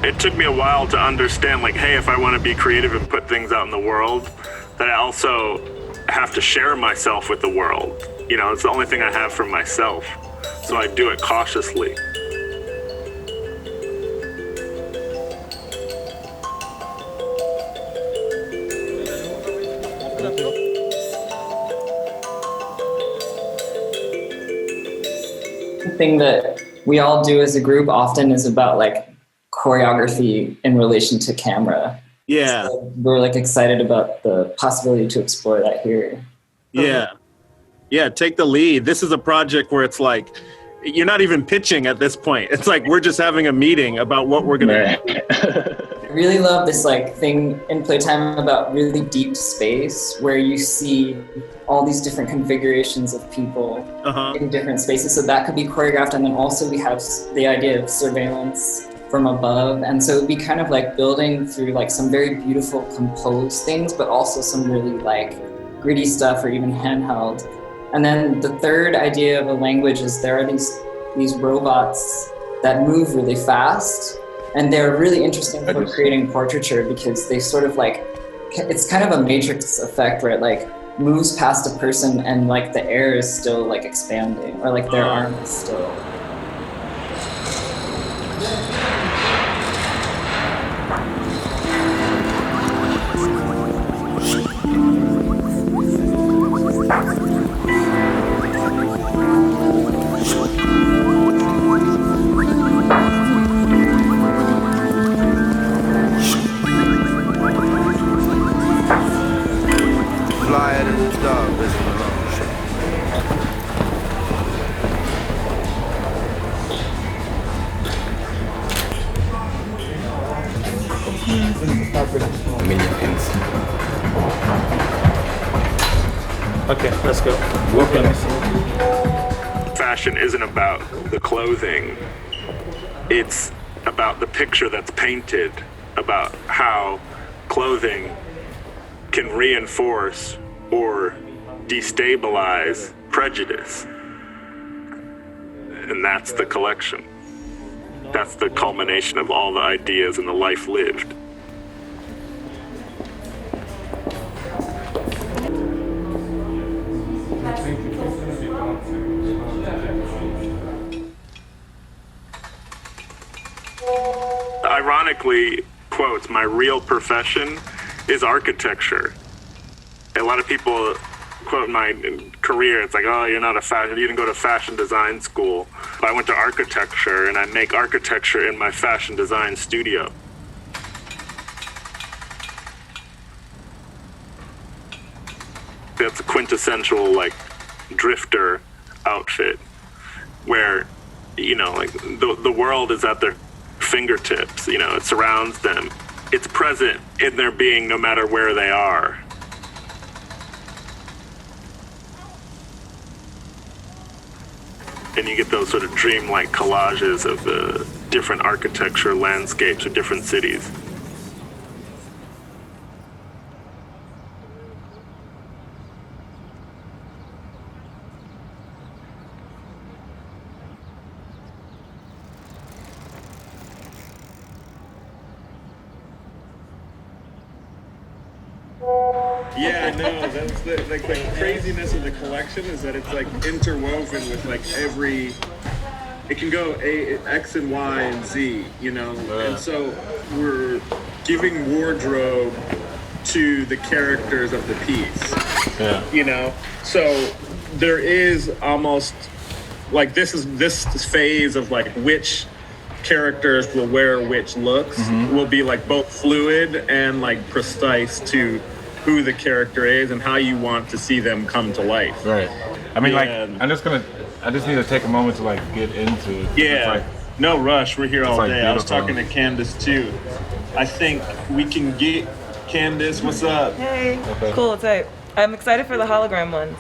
It took me a while to understand, like, hey, if I want to be creative and put things out in the world, that I also have to share myself with the world. You know, it's the only thing I have for myself. So I do it cautiously. The thing that we all do as a group often is about like choreography in relation to camera. Yeah. So we're like excited about the possibility to explore that here. Yeah. Yeah, take the lead. This is a project where it's like, you're not even pitching at this point. It's like, we're just having a meeting about what we're going to I really love this like thing in Playtime about really deep space where you see all these different configurations of people in different spaces. So that could be choreographed. And then also we have the idea of surveillance from above. And so it'd be kind of like building through like some very beautiful composed things, but also some really like gritty stuff or even handheld. And then the third idea of a language is there are these robots that move really fast. And they're really interesting for creating portraiture because they sort of like, it's kind of a matrix effect where it like moves past a person and like the air is still like expanding or like their arm is still. Okay, let's go. Fashion isn't about the clothing. It's about the picture that's painted, about how clothing can reinforce or destabilize prejudice. And that's the collection. That's the culmination of all the ideas and the life lived. Ironically, quotes, my real profession is architecture. A lot of people quote my career, it's like, oh, you're not a fashion, you didn't go to fashion design school. But I went to architecture and I make architecture in my fashion design studio. That's a quintessential like drifter outfit where, you know, like the world is at their fingertips, you know, it surrounds them. It's present in their being no matter where they are. And you get those sort of dreamlike collages of the different architecture landscapes of different cities. Yeah, no, that's the craziness of the collection is that it's like interwoven with like every, it can go X and Y and Z, you know, and so we're giving wardrobe to the characters of the piece, you know, so there is almost like this phase of like which characters will wear which looks will be like both fluid and like precise to who the character is and how you want to see them come to life. Right. I mean, like, I just need to take a moment to like get into it. Yeah. Like, no rush. We're here all like day. I was beautiful. talking to Candace too. I think we can get Candace. What's up? Hey. Okay. Cool. Tight. I'm excited for the hologram ones.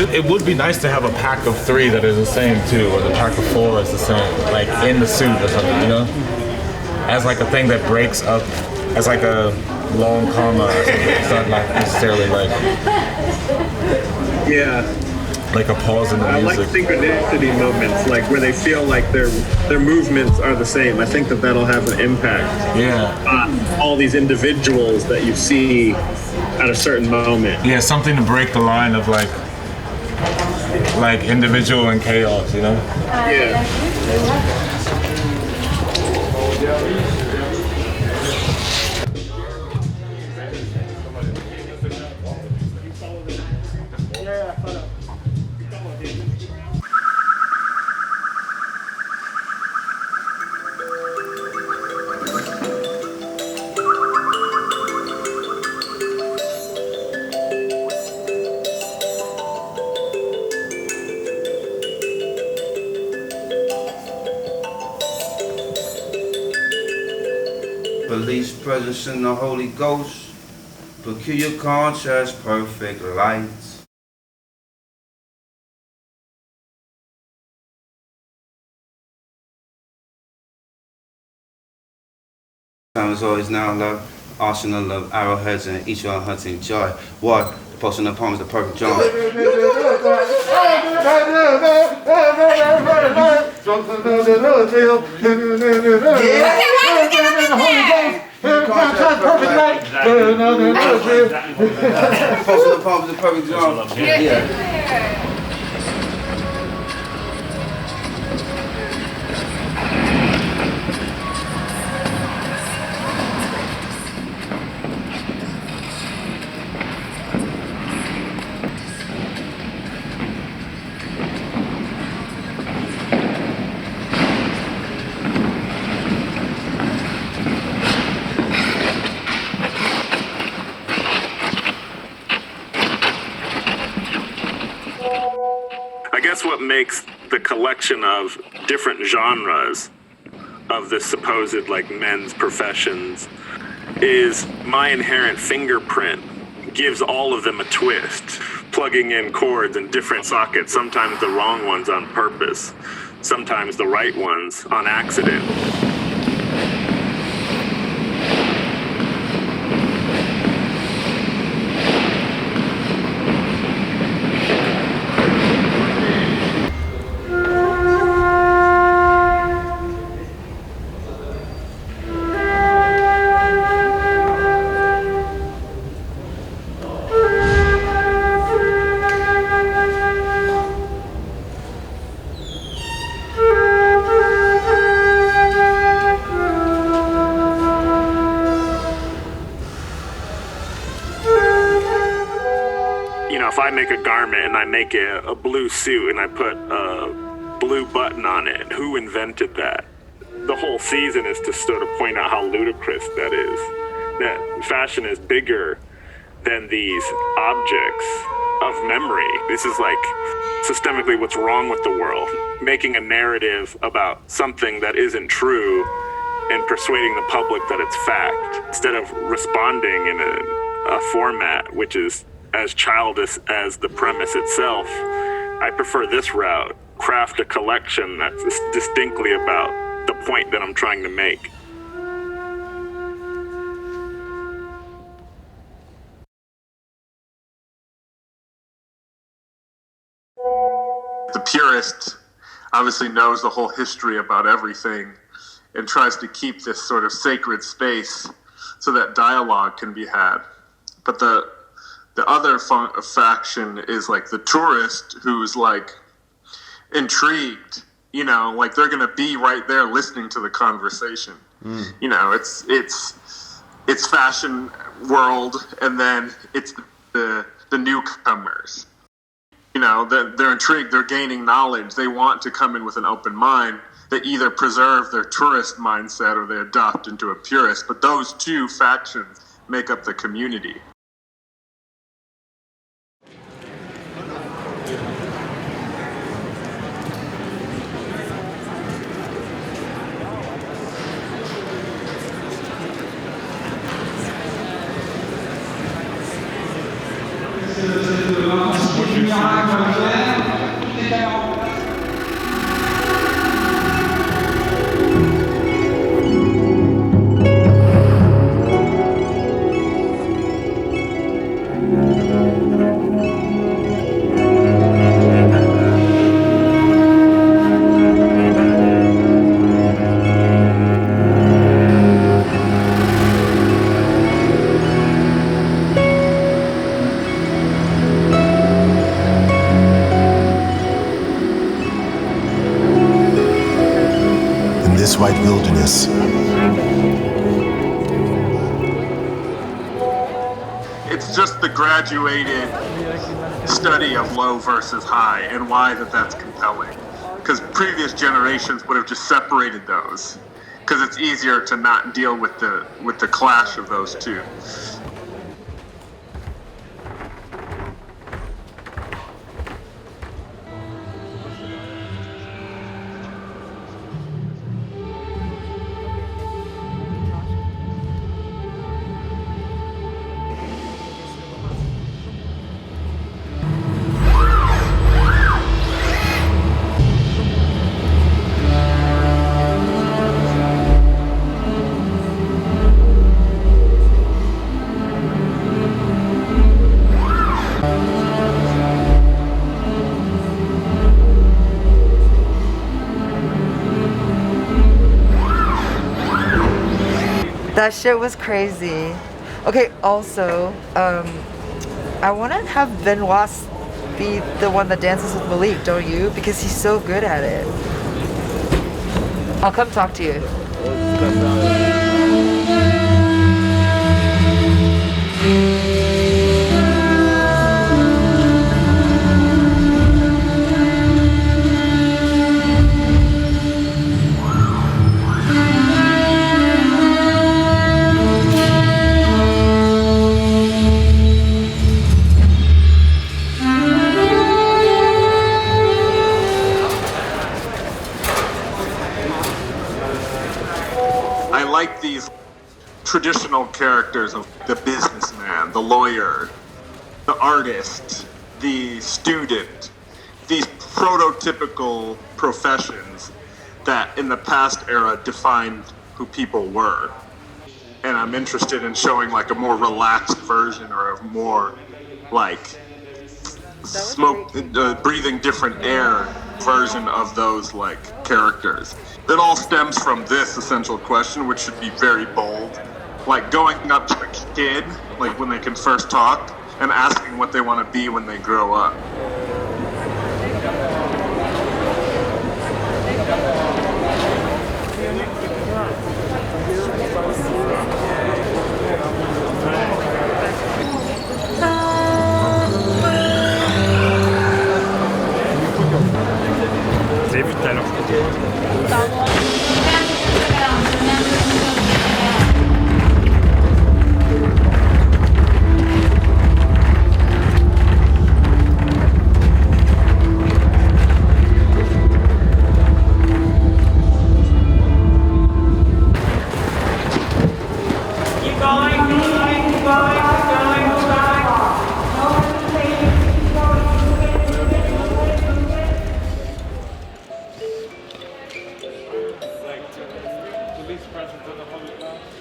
it would be nice to have a pack of 3 that is the same too, or the pack of 4 is the same, like in the suit or something, you know? As like a thing that breaks up, as like a long comma or something. It's not like necessarily like like a pause in the music. I like synchronicity moments, like where they feel like their movements are the same. I think that'll have an impact on all these individuals that you see at a certain moment. Yeah, something to break the line of like individual and chaos, you know? Yeah. Police presence in the Holy Ghost, peculiar contrast, perfect lights. Time is always now, love. Arsenal of arrowheads and each one hunting joy. What? The post in the palm is the perfect joy. Post in the palm is the perfect joy. Yeah. I guess what makes the collection of different genres of this supposed like men's professions is my inherent fingerprint gives all of them a twist, plugging in chords in different sockets, sometimes the wrong ones on purpose, sometimes the right ones on accident. If I make a garment and I make a blue suit and I put a blue button on it, who invented that? The whole season is to sort of point out how ludicrous that is. That fashion is bigger than these objects of memory. This is like systemically what's wrong with the world. Making a narrative about something that isn't true and persuading the public that it's fact, instead of responding in a format which is as childish as the premise itself. I prefer this route. Craft a collection that's distinctly about the point that I'm trying to make. The purist obviously knows the whole history about everything and tries to keep this sort of sacred space so that dialogue can be had. But the other faction is like the tourist who's like intrigued, you know, like they're gonna be right there listening to the conversation. You know, it's fashion world, and then it's the newcomers. You know, they're intrigued, they're gaining knowledge, they want to come in with an open mind. They either preserve their tourist mindset or they adopt into a purist, but those two factions make up the community. What you this white wilderness. It's just the graduated study of low versus high and why that's compelling. Because previous generations would have just separated those. Because it's easier to not deal with the clash of those two. That shit was crazy. Okay, also, I want to have Benoit be the one that dances with Malik, don't you? Because he's so good at it. I'll come talk to you. I like these traditional characters of the businessman, the lawyer, the artist, the student, these prototypical professions that in the past era defined who people were. And I'm interested in showing like a more relaxed version or a more like breathing different air version of those like characters. It all stems from this essential question, which should be very bold. Like going up to a kid, like when they can first talk, and asking what they want to be when they grow up. J'ai vu tout à l'heure. Release presence in the public now.